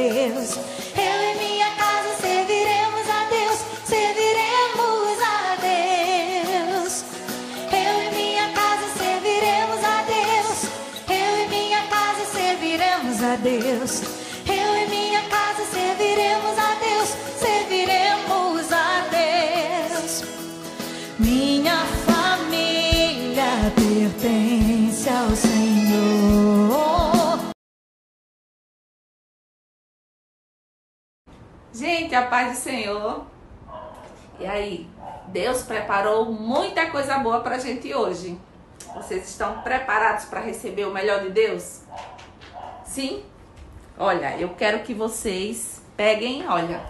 Deus. Eu e minha casa serviremos a Deus, serviremos a Deus. Eu e minha casa serviremos a Deus. Eu e minha casa serviremos a Deus. Eu e minha casa serviremos a Deus, serviremos a Deus. Minha família pertence ao Senhor. Gente, a paz do Senhor. E aí, Deus preparou muita coisa boa pra gente hoje. Vocês estão preparados para receber o melhor de Deus? Sim? Olha, eu quero que vocês peguem, olha,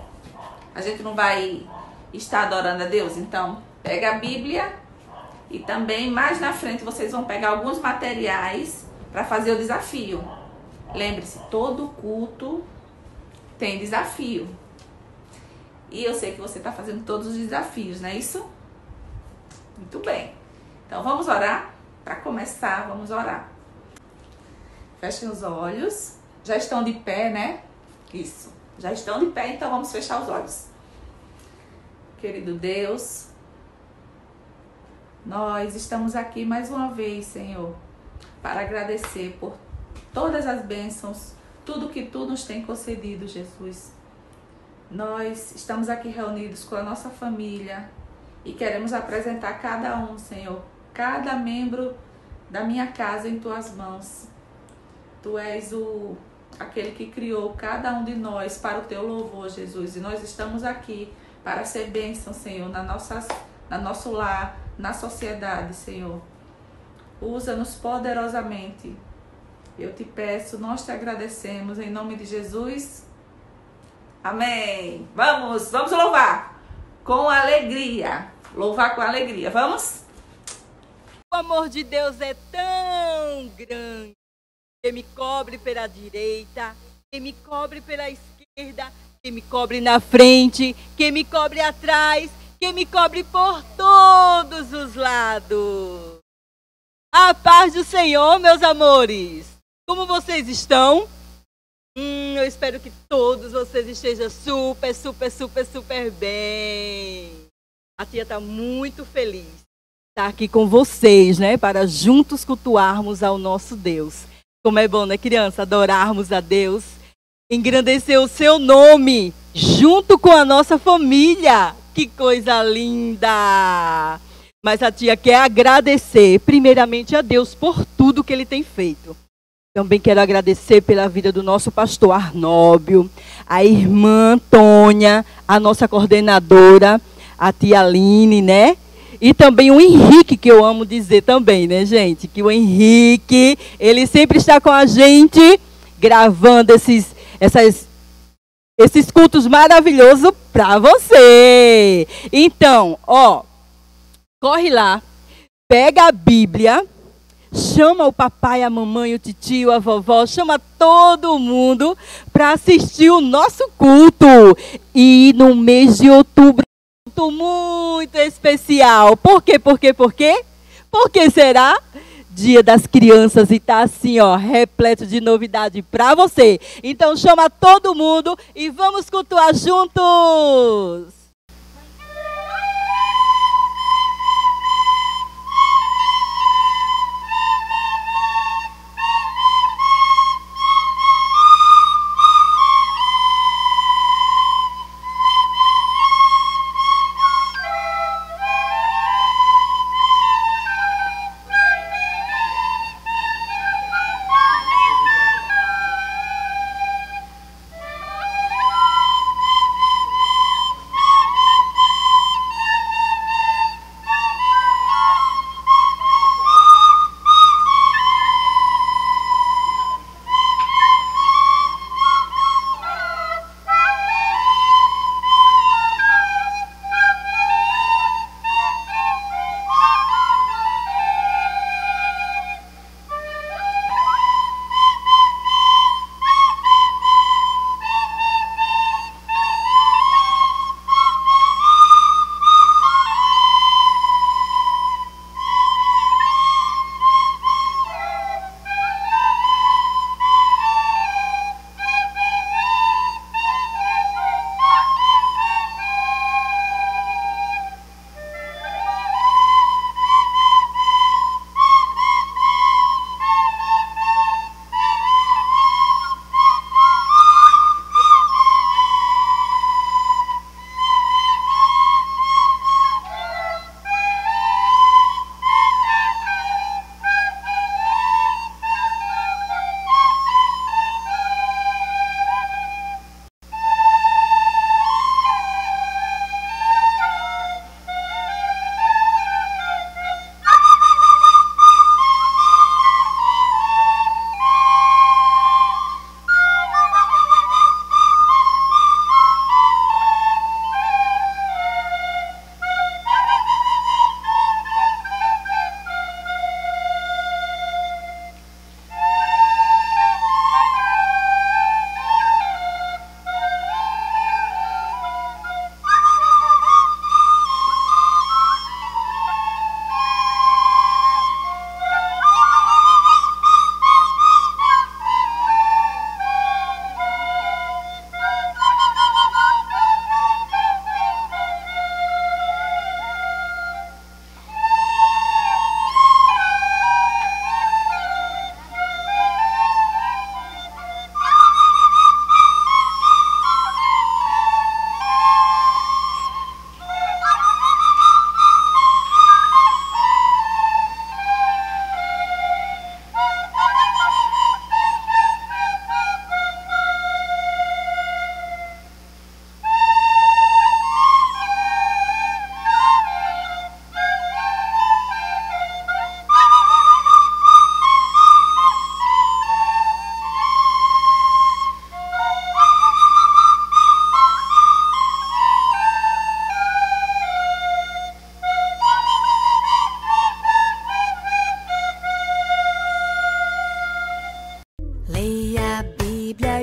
a gente não vai estar adorando a Deus, então pega a Bíblia e também mais na frente vocês vão pegar alguns materiais para fazer o desafio. Lembre-se, todo culto tem desafio. E eu sei que você está fazendo todos os desafios, não é isso? Muito bem. Então vamos orar? Para começar, vamos orar. Fechem os olhos. Já estão de pé, né? Isso. Já estão de pé, então vamos fechar os olhos. Querido Deus, nós estamos aqui mais uma vez, Senhor, para agradecer por todas as bênçãos, tudo que Tu nos tem concedido, Jesus. Nós estamos aqui reunidos com a nossa família e queremos apresentar cada um, Senhor, cada membro da minha casa em Tuas mãos. Tu és aquele que criou cada um de nós para o Teu louvor, Jesus. E nós estamos aqui para ser bênção, Senhor, no nosso lar, na sociedade, Senhor. Usa-nos poderosamente. Eu te peço, nós te agradecemos, em nome de Jesus. Amém. Vamos louvar com alegria. Louvar com alegria. Vamos? O amor de Deus é tão grande que me cobre pela direita, que me cobre pela esquerda, que me cobre na frente, que me cobre atrás, que me cobre por todos os lados. A paz do Senhor, meus amores. Como vocês estão? Eu espero que todos vocês estejam super bem. A tia está muito feliz de estar aqui com vocês, né? Para juntos cultuarmos ao nosso Deus. Como é bom, né, criança? Adorarmos a Deus, engrandecer o seu nome, junto com a nossa família. Que coisa linda! Mas a tia quer agradecer, primeiramente, a Deus por tudo que Ele tem feito. Também quero agradecer pela vida do nosso pastor Arnóbio, a irmã Antônia, a nossa coordenadora, a tia Aline, né? E também o Henrique, que eu amo dizer também, né, gente? Que o Henrique, ele sempre está com a gente, gravando esses cultos maravilhosos para você. Então, ó, corre lá, pega a Bíblia, chama o papai, a mamãe, o titio, a vovó, chama todo mundo para assistir o nosso culto. E no mês de outubro, muito especial. Por quê? Porque será Dia das Crianças e tá assim, ó, repleto de novidade para você. Então chama todo mundo e vamos cultuar juntos.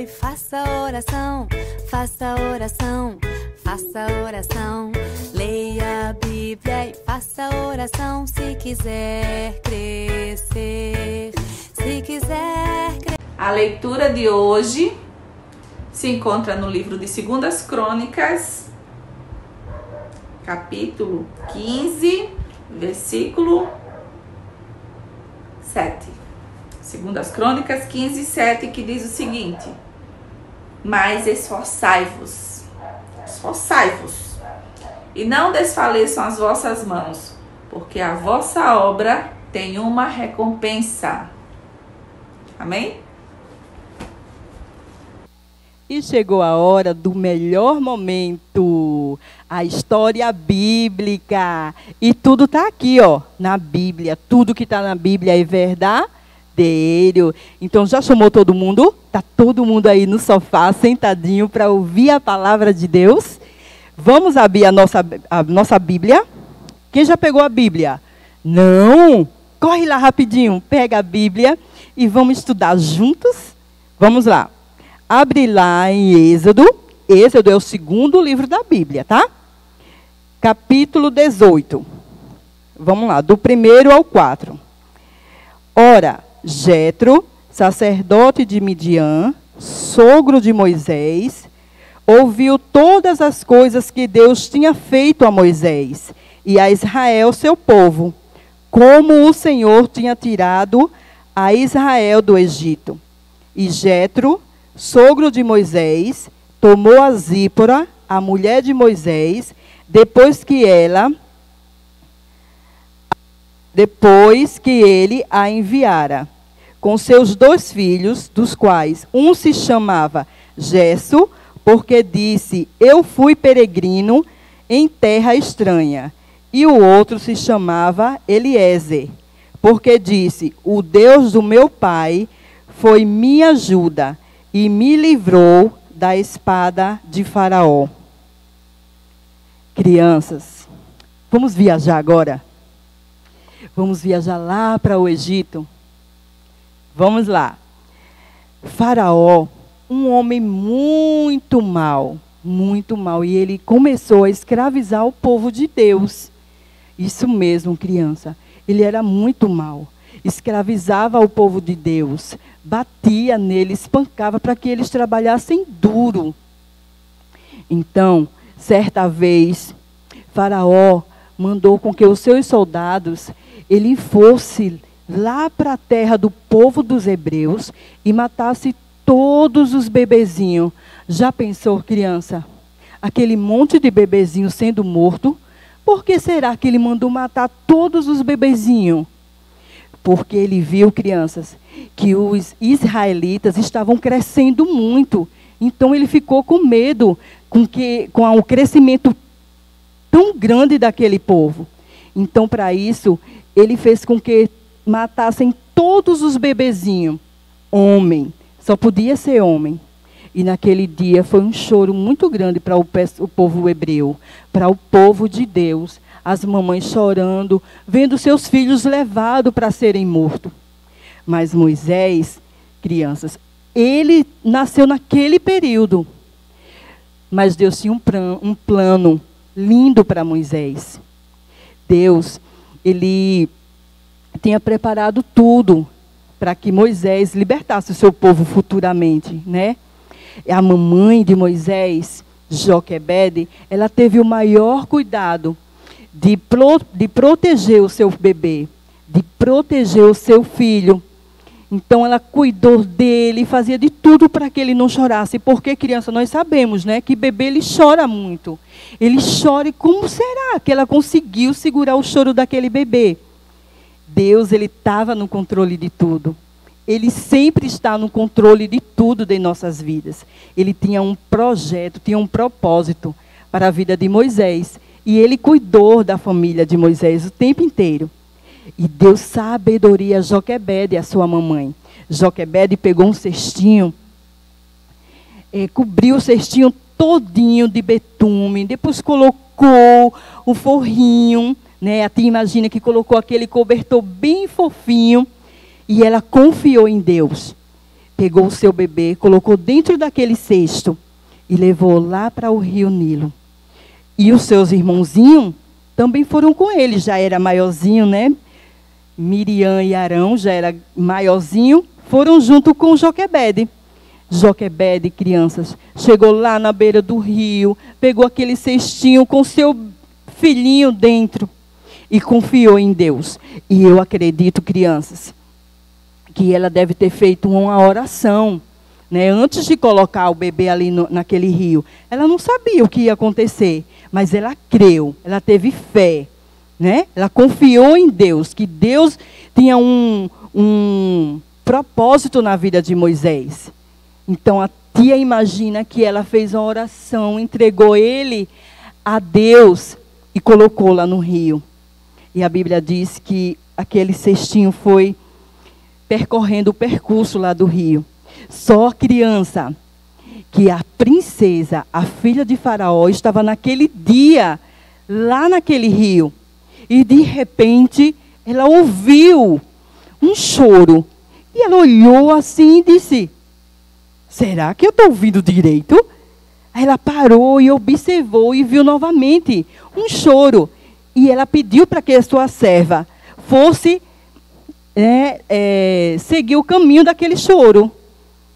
e faça oração, faça oração, faça oração. Leia a Bíblia e faça oração se quiser crescer, se quiser crescer. A leitura de hoje se encontra no livro de 2 Crônicas, capítulo 15, versículo 7. 2 Crônicas 15, 7, que diz o seguinte: mas esforçai-vos, e não desfaleçam as vossas mãos, porque a vossa obra tem uma recompensa. Amém? E chegou a hora do melhor momento, a história bíblica. E tudo está aqui, ó, na Bíblia. Tudo que está na Bíblia é verdadeiro. Então, já chamou todo mundo? Está todo mundo aí no sofá, sentadinho, para ouvir a palavra de Deus? Vamos abrir a nossa Bíblia? Quem já pegou a Bíblia? Não? Corre lá rapidinho, pega a Bíblia e vamos estudar juntos? Vamos lá. Abre lá em Êxodo. Êxodo é o 2º livro da Bíblia, tá? Capítulo 18. Vamos lá, do 1º ao 4. Ora, Jetro, sacerdote de Midian, sogro de Moisés, ouviu todas as coisas que Deus tinha feito a Moisés e a Israel, seu povo, como o Senhor tinha tirado a Israel do Egito. E Jetro, sogro de Moisés, tomou a Zípora, a mulher de Moisés, depois que ele a enviara, com seus 2 filhos, dos quais um se chamava Gesso, porque disse: eu fui peregrino em terra estranha, e o outro se chamava Eliezer, porque disse: o Deus do meu pai foi minha ajuda, e me livrou da espada de Faraó. Crianças, vamos viajar agora? Vamos viajar lá para o Egito? Vamos lá. Faraó, um homem muito mau, e ele começou a escravizar o povo de Deus. Isso mesmo, criança. Ele era muito mau. Escravizava o povo de Deus, batia nele, espancava para que eles trabalhassem duro. Então, certa vez, Faraó mandou com que os seus soldados ele fosse lá para a terra do povo dos hebreus e matasse todos os bebezinhos. Já pensou, criança? Aquele monte de bebezinho sendo morto? Por que será que ele mandou matar todos os bebezinhos? Porque ele viu, crianças, que os israelitas estavam crescendo muito. Então ele ficou com medo com o crescimento tão grande daquele povo. Então, para isso, ele fez com que matassem todos os bebezinhos. Homem, só podia ser homem. E naquele dia foi um choro muito grande para o povo hebreu, para o povo de Deus. As mamães chorando, vendo seus filhos levados para serem mortos. Mas Moisés, crianças, ele nasceu naquele período. Mas Deus tinha um plano lindo para Moisés. Deus, ele tinha preparado tudo para que Moisés libertasse o seu povo futuramente, né? A mamãe de Moisés, Joquebede, ela teve o maior cuidado de proteger o seu bebê, de proteger o seu filho. Então, ela cuidou dele, fazia de tudo para que ele não chorasse. Porque, criança, nós sabemos, né, que bebê ele chora muito. Ele chora, e como será que ela conseguiu segurar o choro daquele bebê? Deus, ele estava no controle de tudo. Ele sempre está no controle de tudo de nossas vidas. Ele tinha um projeto, tinha um propósito para a vida de Moisés. E ele cuidou da família de Moisés o tempo inteiro. E deu sabedoria a Joquebede, a sua mamãe. Joquebede pegou um cestinho, cobriu o cestinho todinho de betume, depois colocou um forrinho, né? A tia imagina que colocou aquele cobertor bem fofinho, e ela confiou em Deus. pegou o seu bebê, colocou dentro daquele cesto e levou lá para o rio Nilo. E os seus irmãozinhos também foram com ele, já era maiorzinho, né? Miriam e Arão já era maiorzinho, foram junto com Joquebede. Joquebede, crianças, chegou lá na beira do rio, pegou aquele cestinho com seu filhinho dentro e confiou em Deus. E eu acredito, crianças, que ela deve ter feito uma oração, né? Antes de colocar o bebê ali naquele rio. Ela não sabia o que ia acontecer, mas ela creu, ela teve fé, né? Ela confiou em Deus, que Deus tinha um propósito na vida de Moisés. Então a tia imagina que ela fez uma oração, entregou ele a Deus e colocou lá no rio. E a Bíblia diz que aquele cestinho foi percorrendo o percurso lá do rio. Só criança, que a princesa, a filha de Faraó, estava naquele dia, lá naquele rio. E de repente, ela ouviu um choro. E ela olhou assim e disse: será que eu estou ouvindo direito? Aí ela parou e observou e viu novamente um choro. E ela pediu para que a sua serva fosse seguir o caminho daquele choro.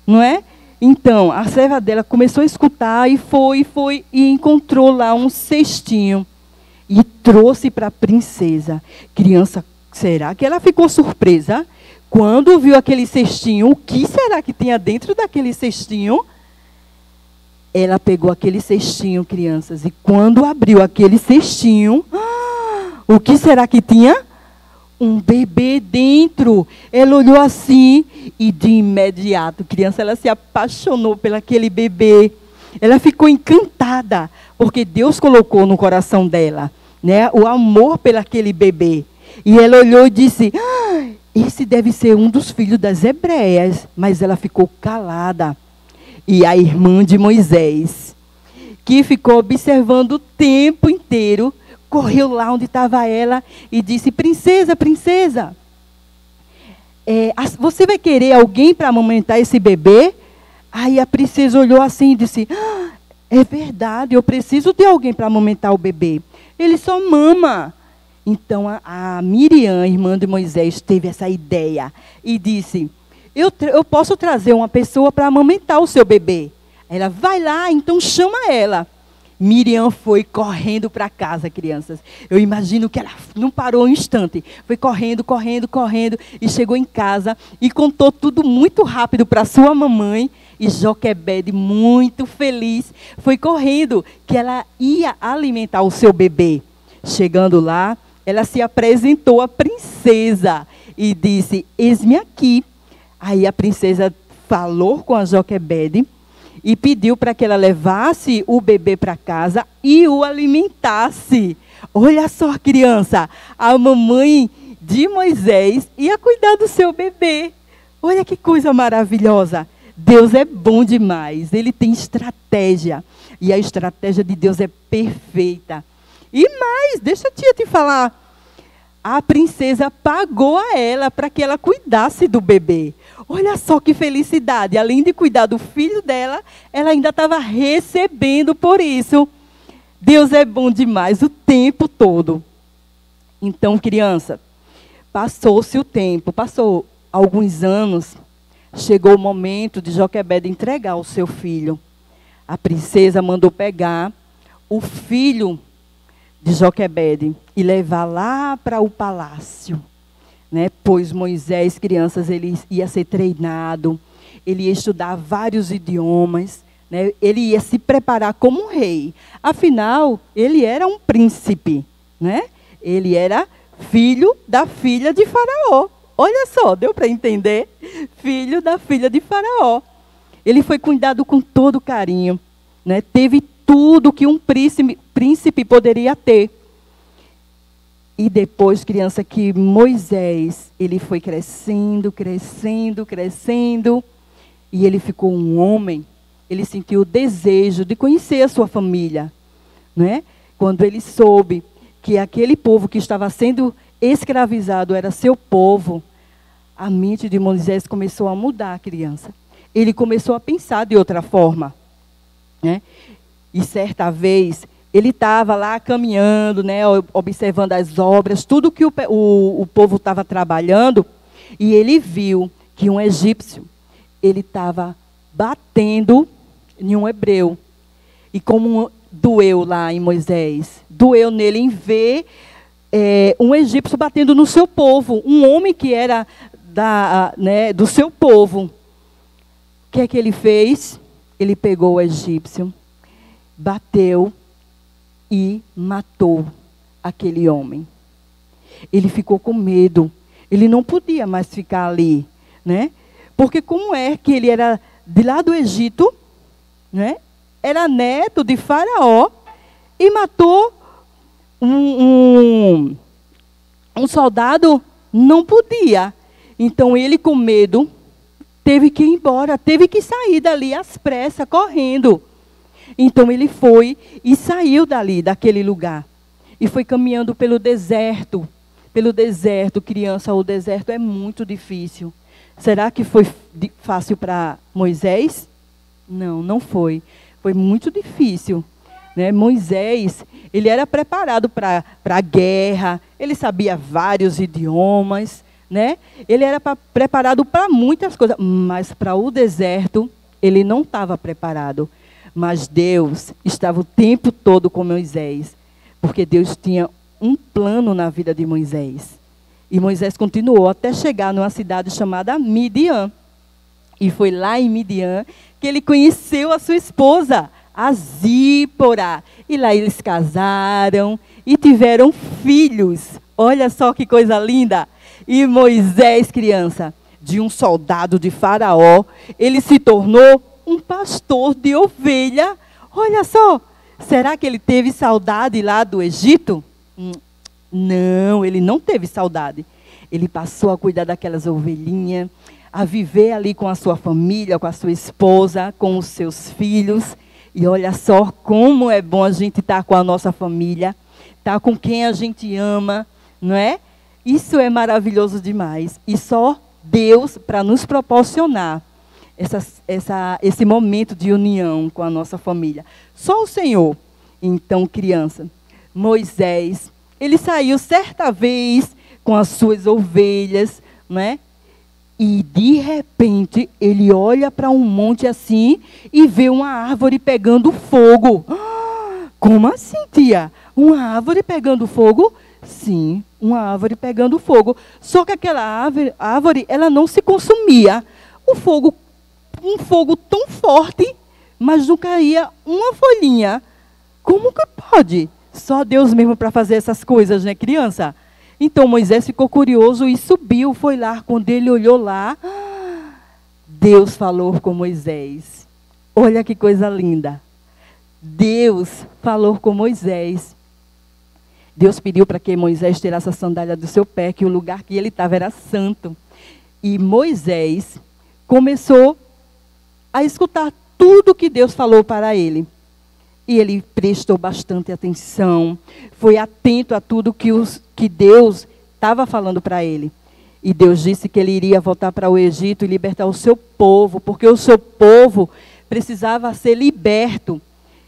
Não é? Então, a serva dela começou a escutar e foi e encontrou lá um cestinho. E trouxe para a princesa. Criança, será que ela ficou surpresa? Quando viu aquele cestinho, o que será que tinha dentro daquele cestinho? Ela pegou aquele cestinho, crianças, e quando abriu aquele cestinho, o que será que tinha? Um bebê dentro. Ela olhou assim e de imediato, criança, ela se apaixonou por aquele bebê. Ela ficou encantada, porque Deus colocou no coração dela, né, o amor pelo aquele bebê. E ela olhou e disse: esse deve ser um dos filhos das hebreias. Mas ela ficou calada. E a irmã de Moisés, que ficou observando o tempo inteiro, correu lá onde estava ela e disse: princesa, princesa, você vai querer alguém para amamentar esse bebê? Aí a princesa olhou assim e disse: é verdade, eu preciso de alguém para amamentar o bebê. Ele só mama. Então a Miriam, irmã de Moisés, teve essa ideia e disse: eu posso trazer uma pessoa para amamentar o seu bebê. Ela vai lá, então chama ela. Miriam foi correndo para casa, crianças. Eu imagino que ela não parou um instante. Foi correndo, correndo, correndo. E chegou em casa e contou tudo muito rápido para sua mamãe. E Joquebede, muito feliz, foi correndo que ela ia alimentar o seu bebê. Chegando lá, ela se apresentou à princesa e disse: eis-me aqui. Aí a princesa falou com a Joquebede e pediu para que ela levasse o bebê para casa e o alimentasse. Olha só, criança, a mamãe de Moisés ia cuidar do seu bebê. Olha que coisa maravilhosa. Deus é bom demais, Ele tem estratégia. E a estratégia de Deus é perfeita. E mais, deixa a tia te falar. A princesa pagou a ela para que ela cuidasse do bebê. Olha só que felicidade. Além de cuidar do filho dela, ela ainda estava recebendo por isso. Deus é bom demais o tempo todo. Então, criança, passou-se o tempo, passou alguns anos, chegou o momento de Joquebede entregar o seu filho. A princesa mandou pegar o filho de Joquebede e levar lá para o palácio, né? Pois Moisés, crianças, ele ia ser treinado, ele ia estudar vários idiomas, né? Ele ia se preparar como um rei. Afinal, ele era um príncipe, né? Ele era filho da filha de Faraó. Olha só, deu para entender? Filho da filha de Faraó. Ele foi cuidado com todo carinho, né? Teve tudo que um príncipe poderia ter. E depois, criança, que Moisés, ele foi crescendo, crescendo, crescendo, e ele ficou um homem. Ele sentiu o desejo de conhecer a sua família, né? Quando ele soube que aquele povo que estava sendo escravizado era seu povo, a mente de Moisés começou a mudar, criança. ele começou a pensar de outra forma, né? E certa vez, ele estava lá caminhando, né, observando as obras, tudo que o povo estava trabalhando, e ele viu que um egípcio, ele estava batendo em um hebreu. E como doeu lá em Moisés, doeu nele em ver um egípcio batendo no seu povo, um homem que era do seu povo. O que é que ele fez? Ele pegou o egípcio, bateu e matou aquele homem. Ele ficou com medo. Ele não podia mais ficar ali, né? Porque como é que ele era de lá do Egito, né? Era neto de Faraó e matou um soldado? Não podia. Então ele, com medo, teve que ir embora, teve que sair dali às pressas, correndo. Então ele foi e saiu dali, daquele lugar. E foi caminhando pelo deserto. Pelo deserto, criança, o deserto é muito difícil. Será que foi fácil para Moisés? Não, não foi. Foi muito difícil, né? Moisés, ele era preparado para a guerra, ele sabia vários idiomas, né? Ele era preparado para muitas coisas, mas para o deserto, ele não estava preparado. Mas Deus estava o tempo todo com Moisés, porque Deus tinha um plano na vida de Moisés. E Moisés continuou até chegar numa cidade chamada Midian. E foi lá em Midian que ele conheceu a sua esposa, a Zípora. E lá eles casaram e tiveram filhos. Olha só que coisa linda. E Moisés, criança, de um soldado de Faraó, ele se tornou um pastor de ovelha. Olha só, será que ele teve saudade lá do Egito? Não, ele não teve saudade. Ele passou a cuidar daquelas ovelhinhas, a viver ali com a sua família, com a sua esposa, com os seus filhos. E olha só como é bom a gente estar com a nossa família, estar com quem a gente ama, não é? Isso é maravilhoso demais. E só Deus para nos proporcionar esse momento de união com a nossa família. Só o Senhor. Então, criança, Moisés, ele saiu certa vez com as suas ovelhas, né? E de repente ele olha para um monte assim e vê uma árvore pegando fogo. Como assim, tia? Uma árvore pegando fogo? Sim, uma árvore pegando fogo. Só que aquela árvore, ela não se consumia. Um fogo tão forte, mas não caía uma folhinha. Como que pode? Só Deus mesmo para fazer essas coisas, né, criança? Então Moisés ficou curioso e subiu, foi lá. Quando ele olhou lá, Deus falou com Moisés. Olha que coisa linda. Deus falou com Moisés. Deus pediu para que Moisés tirasse a sandália do seu pé, que o lugar que ele estava era santo. E Moisés começou a escutar tudo que Deus falou para ele. E ele prestou bastante atenção, foi atento a tudo que Deus estava falando para ele. E Deus disse que ele iria voltar para o Egito e libertar o seu povo, porque o seu povo precisava ser liberto.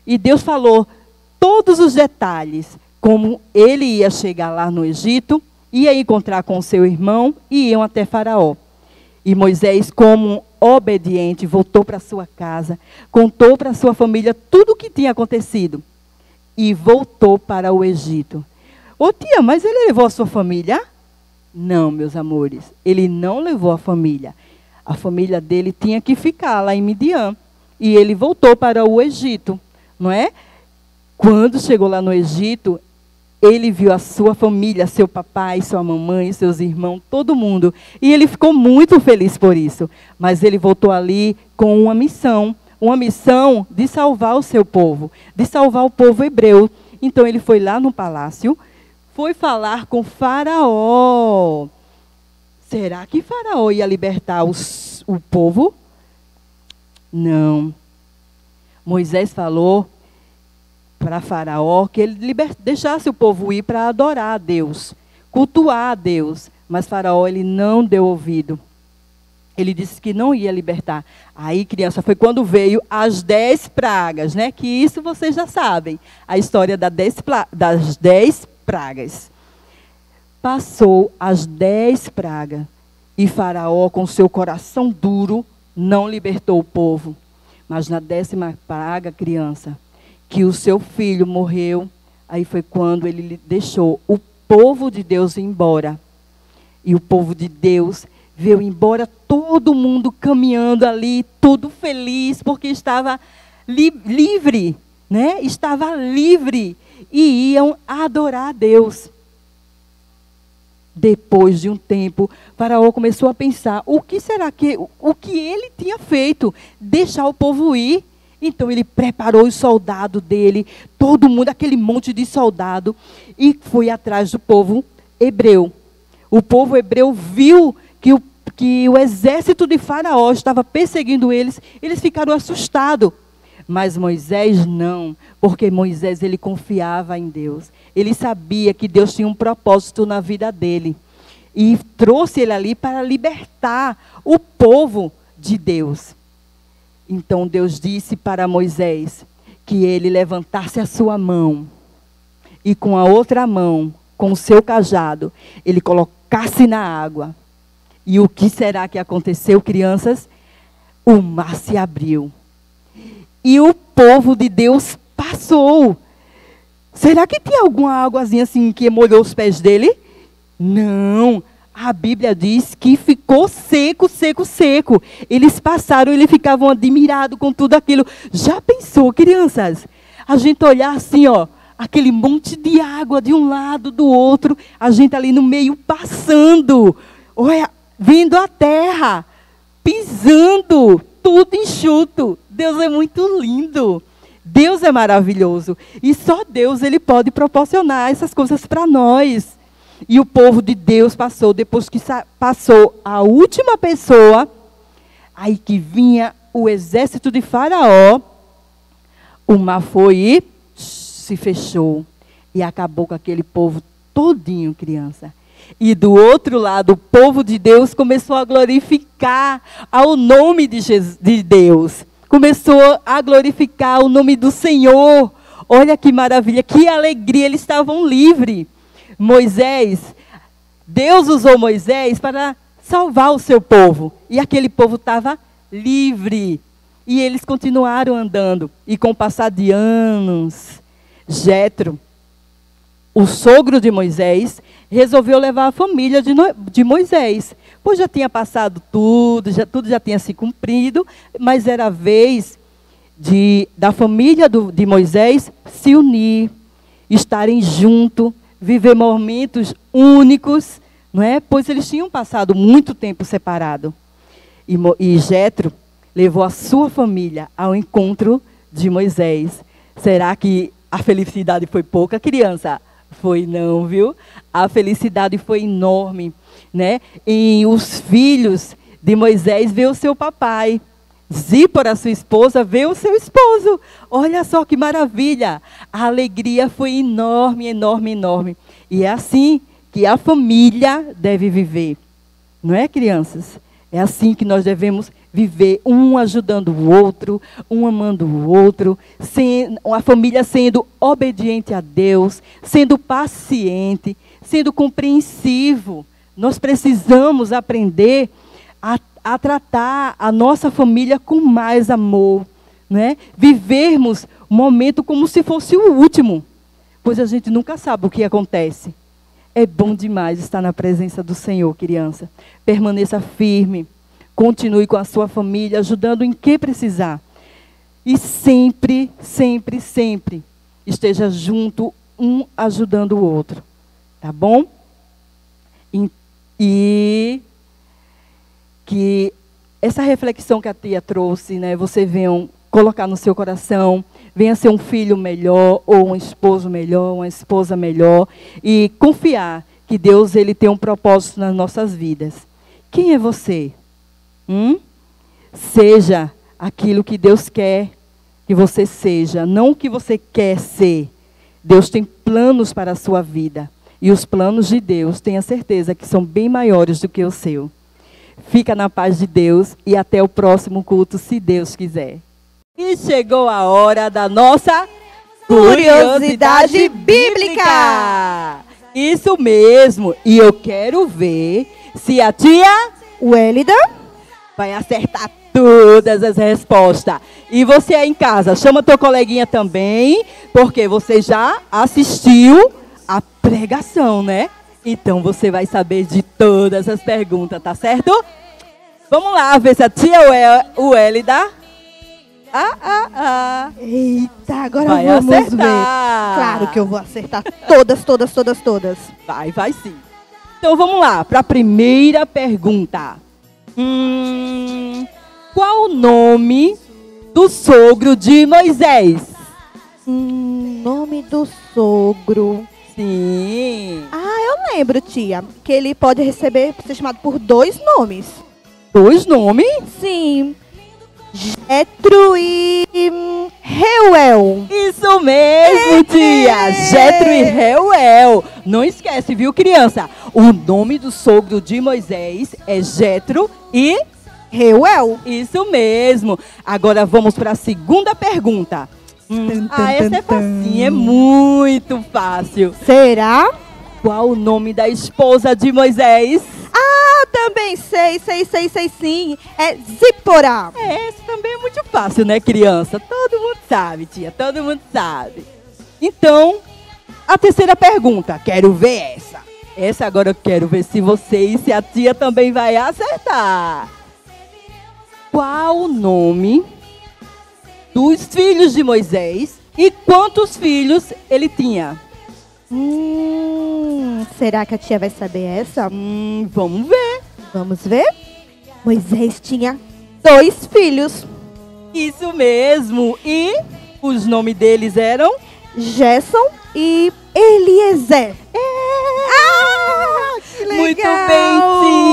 E Deus falou todos os detalhes, como ele ia chegar lá no Egito, ia encontrar com o seu irmão e iam até Faraó. E Moisés, como obediente, voltou para sua casa, contou para sua família tudo o que tinha acontecido e voltou para o Egito. Ô tia, mas ele levou a sua família? Não, meus amores, ele não levou a família. A família dele tinha que ficar lá em Midian e ele voltou para o Egito, não é? Quando chegou lá no Egito, ele viu a sua família, seu papai, sua mamãe, seus irmãos, todo mundo. E ele ficou muito feliz por isso. Mas ele voltou ali com uma missão de salvar o seu povo, de salvar o povo hebreu. Então ele foi lá no palácio, foi falar com Faraó. Será que Faraó ia libertar o povo? Não. Moisés falou para Faraó que ele deixasse o povo ir para adorar a Deus, cultuar a Deus. Mas Faraó, ele não deu ouvido. Ele disse que não ia libertar. Aí, criança, foi quando veio as 10 pragas, né? Que isso vocês já sabem. A história das 10 pragas. Passou as 10 pragas. E Faraó, com seu coração duro, não libertou o povo. Mas na 10ª praga, criança, que o seu filho morreu, aí foi quando ele deixou o povo de Deus ir embora. E o povo de Deus veio embora, todo mundo caminhando ali, todo feliz, porque estava livre, né? Estava livre e iam adorar a Deus. Depois de um tempo, Faraó começou a pensar, o que ele tinha feito? Deixar o povo ir. Então ele preparou os soldados dele, todo mundo, aquele monte de soldado, e foi atrás do povo hebreu. O povo hebreu viu que o exército de Faraó estava perseguindo eles, eles ficaram assustados. Mas Moisés não, porque Moisés ele confiava em Deus. Ele sabia que Deus tinha um propósito na vida dele. E trouxe ele ali para libertar o povo de Deus. Então Deus disse para Moisés que ele levantasse a sua mão e com a outra mão, com o seu cajado, ele colocasse na água. E o que será que aconteceu, crianças? O mar se abriu. E o povo de Deus passou. Será que tinha alguma águazinha assim que molhou os pés dele? Não. A Bíblia diz que ficou seco, seco, seco. Eles passaram, eles ficavam admirados com tudo aquilo. Já pensou, crianças? A gente olhar assim, ó, aquele monte de água de um lado, do outro. A gente ali no meio passando. Olha, vindo a terra, pisando, tudo enxuto. Deus é muito lindo. Deus é maravilhoso. E só Deus ele pode proporcionar essas coisas para nós. E o povo de Deus passou, depois que passou a última pessoa, aí que vinha o exército de Faraó, o mar foi e se fechou. E acabou com aquele povo todinho, criança. E do outro lado, o povo de Deus começou a glorificar ao nome de Deus. Começou a glorificar o nome do Senhor. Olha que maravilha, que alegria, eles estavam livres. Deus usou Moisés para salvar o seu povo. E aquele povo estava livre. E eles continuaram andando. E com o passar de anos, Jetro, o sogro de Moisés, resolveu levar a família de Moisés. Pois já tinha passado tudo já tinha se cumprido, mas era a vez da família de Moisés se unir, estarem juntos, viver momentos únicos, não é? Pois eles tinham passado muito tempo separados. E Jetro levou a sua família ao encontro de Moisés. Será que a felicidade foi pouca, criança? Foi não, viu? A felicidade foi enorme, né? E os filhos de Moisés veem o seu papai. Zípora, sua esposa, vê o seu esposo. Olha só que maravilha. A alegria foi enorme, enorme, enorme. E é assim que a família deve viver. Não é, crianças? É assim que nós devemos viver, um ajudando o outro, um amando o outro, a família sendo obediente a Deus, sendo paciente, sendo compreensivo. Nós precisamos aprender a tratar a nossa família com mais amor, né? Vivermos o momento como se fosse o último, pois a gente nunca sabe o que acontece. É bom demais estar na presença do Senhor, criança. Permaneça firme, continue com a sua família, ajudando em que precisar. E sempre, sempre, sempre esteja junto, um ajudando o outro. Tá bom? E que essa reflexão que a tia trouxe, né, você venha colocar no seu coração, venha ser um filho melhor, ou um esposo melhor, uma esposa melhor, e confiar que Deus ele tem um propósito nas nossas vidas. Quem é você? Seja aquilo que Deus quer que você seja, não o que você quer ser. Deus tem planos para a sua vida. E os planos de Deus, tenha certeza que são bem maiores do que o seu. Fica na paz de Deus e até o próximo culto, se Deus quiser. E chegou a hora da nossa curiosidade bíblica. Isso mesmo. E eu quero ver se a tia Wélida vai acertar todas as respostas. E você aí em casa, chama tua coleguinha também, porque você já assistiu a pregação, né? Então você vai saber de todas as perguntas, tá certo? Vamos lá, ver se a tia Wélida... Eita, agora vai vamos acertar. ver. Claro que eu vou acertar todas, todas, todas, todas. Vai sim. Então vamos lá, para a primeira pergunta. Qual o nome do sogro de Moisés? Nome do sogro. Sim. Eu lembro, tia, que ele pode ser chamado por 2 nomes. 2 nomes? Sim. Jetro e Reuel. Isso mesmo, tia. Jetro e Reuel. Não esquece, viu, criança? O nome do sogro de Moisés é Jetro e Reuel. Isso mesmo. Agora vamos para a segunda pergunta. Essa é facinha, é muito fácil. Será? Qual o nome da esposa de Moisés? Também sei sim. É Zípora. Essa também é muito fácil, né, criança? Todo mundo sabe, tia, todo mundo sabe. Então, a terceira pergunta, quero ver essa. Essa agora eu quero ver se você e se a tia também vai acertar. Qual o nome dos filhos de Moisés e quantos filhos ele tinha? Será que a tia vai saber essa? Vamos ver. Vamos ver? Moisés tinha 2 filhos. Isso mesmo. E os nomes deles eram? Gerson e Eliezer. Que legal. Muito bem,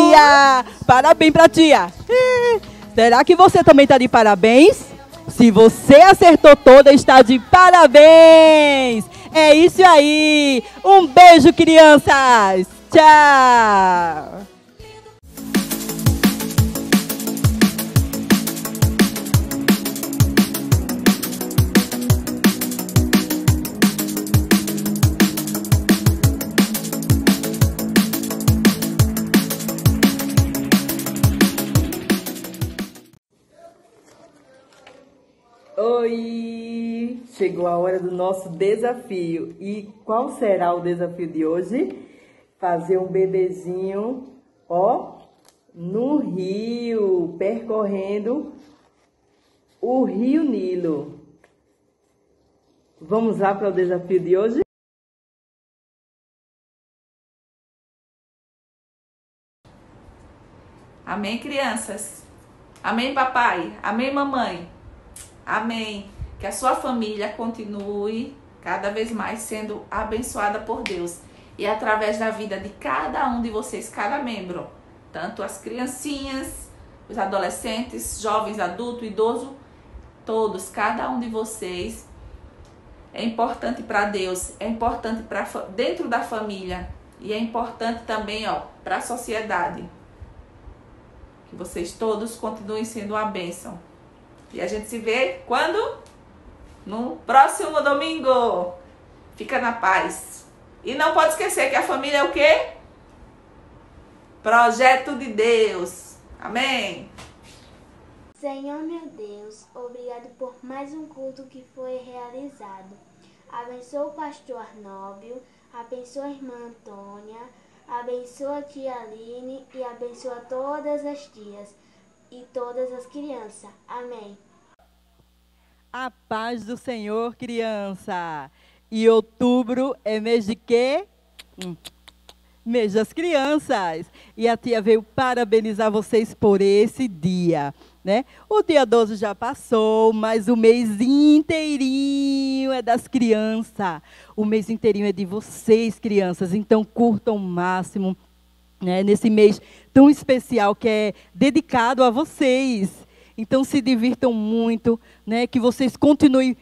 tia. Parabéns pra tia. Será que você também está de parabéns? Se você acertou toda, está de parabéns. É isso aí. Um beijo, crianças. Tchau. Oi! Chegou a hora do nosso desafio. E qual será o desafio de hoje? Fazer um bebezinho, no rio, percorrendo o Rio Nilo. Vamos lá para o desafio de hoje? Amém, crianças? Amém, papai? Amém, mamãe? Amém. Que a sua família continue cada vez mais sendo abençoada por Deus. E através da vida de cada um de vocês, cada membro. Tanto as criancinhas, os adolescentes, jovens, adultos, idosos, todos, cada um de vocês é importante para Deus, é importante dentro da família e é importante também para a sociedade. Que vocês todos continuem sendo uma bênção. E a gente se vê quando? No próximo domingo. Fica na paz. E não pode esquecer que a família é o quê? Projeto de Deus. Amém. Senhor meu Deus, obrigado por mais um culto que foi realizado. Abençoa o pastor Arnóbio, abençoa a irmã Antônia, abençoa a tia Aline e abençoa todas as tias e todas as crianças. Amém. A paz do Senhor, criança. E outubro é mês de quê? Mês das crianças. E a tia veio parabenizar vocês por esse dia, né? O dia 12 já passou, mas o mês inteirinho é das crianças. O mês inteirinho é de vocês, crianças. Então, curtam o máximo, né, nesse mês tão especial que é dedicado a vocês. Então, se divirtam muito, né? Que vocês continuem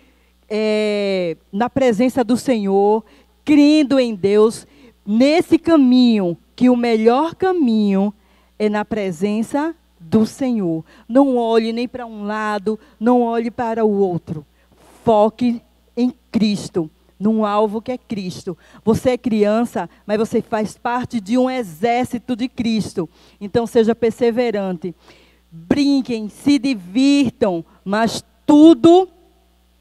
na presença do Senhor, crendo em Deus, nesse caminho, que o melhor caminho é na presença do Senhor. Não olhe nem para um lado, não olhe para o outro. Foque em Cristo, num alvo que é Cristo. Você é criança, mas você faz parte de um exército de Cristo. Então seja perseverante. Brinquem, se divirtam, mas tudo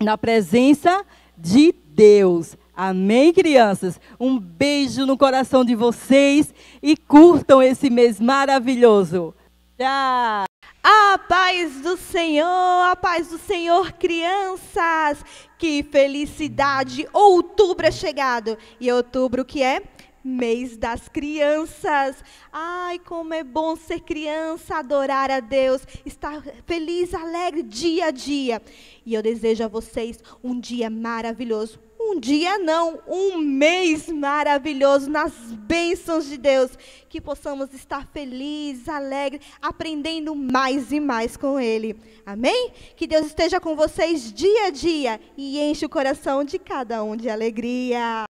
na presença de Deus. Amém, crianças? Um beijo no coração de vocês e curtam esse mês maravilhoso. Tchau! A paz do Senhor, crianças! Que felicidade! Outubro é chegado. E outubro que é? Mês das crianças. Ai, como é bom ser criança, adorar a Deus, estar feliz, alegre dia a dia. E eu desejo a vocês um dia maravilhoso. Um dia não, um mês maravilhoso nas bênçãos de Deus. Que possamos estar felizes, alegres, aprendendo mais e mais com Ele. Amém? Que Deus esteja com vocês dia a dia e enche o coração de cada um de alegria.